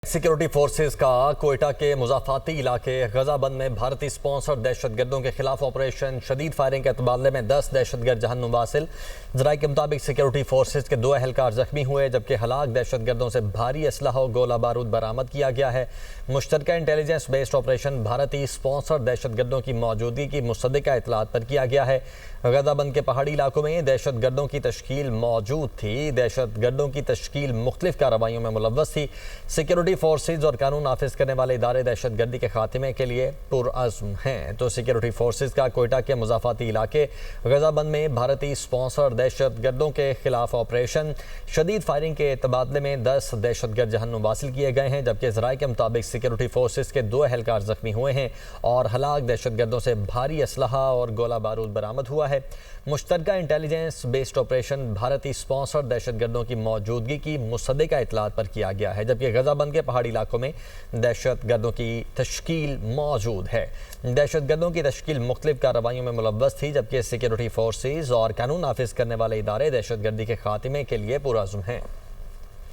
Security forces का कोयटा के मुजाफाती इलाके गजाबंद में भारतीय स्पॉन्सर दहशतगर्दों के खिलाफ ऑपरेशन शदीद फायरिंग के तबादले में 10 दहशतगर्द जहन्नुम वासिल। जराये के मुताबिक सिक्योरिटी फोर्सेस के 2 एहलकार जख्मी हुए, जबकि हलाक दहशतगर्दों से भारी असलहा और गोला बारूद बरामद किया गया है। मुश्तरका इंटेलिजेंस बेस्ड ऑपरेशन भारतीय स्पॉन्सर दहशतगर्दों की मौजूदगी की मुसद्दिका इतलात पर किया गया है। गजाबंद के पहाड़ी इलाकों में दहशतगर्दों की तश्कील मौजूद थी। दहशतगर्दों की तश्कील मुख्तलिफ कार्रवाइयों में मुलव्वस थी। सिक्योरिटी फोर्सेज और कानून नाफिज करने वाले इदारे दहशतगर्दी के खात्मे के लिए पुरअज़्म हैं। तो सिक्योरिटी फोर्सेज का कोयटा के मुजाफाती इलाके गजाबंद में भारतीय स्पॉन्सर दहशतगर्दों के खिलाफ ऑपरेशन शदीद फायरिंग के तबादले में 10 दहशतगर्द जहन्नुम वासिल किए गए हैं, जबकि ज़राए के मुताबिक सिक्योरिटी फोर्सेज के 2 एहलकार जख्मी हुए हैं और हलाक दहशतगर्दों से भारी असलहा और गोला बारूद बरामद हुआ है। मुश्तरका इंटेलिजेंस बेस्ड ऑपरेशन भारतीय स्पॉन्सर दहशतगर्दों की मौजूदगी की मुसद्दिका इतलात पर किया गया है, जबकि गजाबंद के पहाड़ी इलाकों में दहशतगर्दों की तश्कील मौजूद है। दहशतगर्दों की तश्कील मुख्तलिफ कार्रवाइयों में मुलव्वस थी, जबकि सिक्योरिटी फोर्सेज और कानून नाफिज करने वाले इदारे दहशतगर्दी के खात्मे के लिए पुरअज़्म हैं।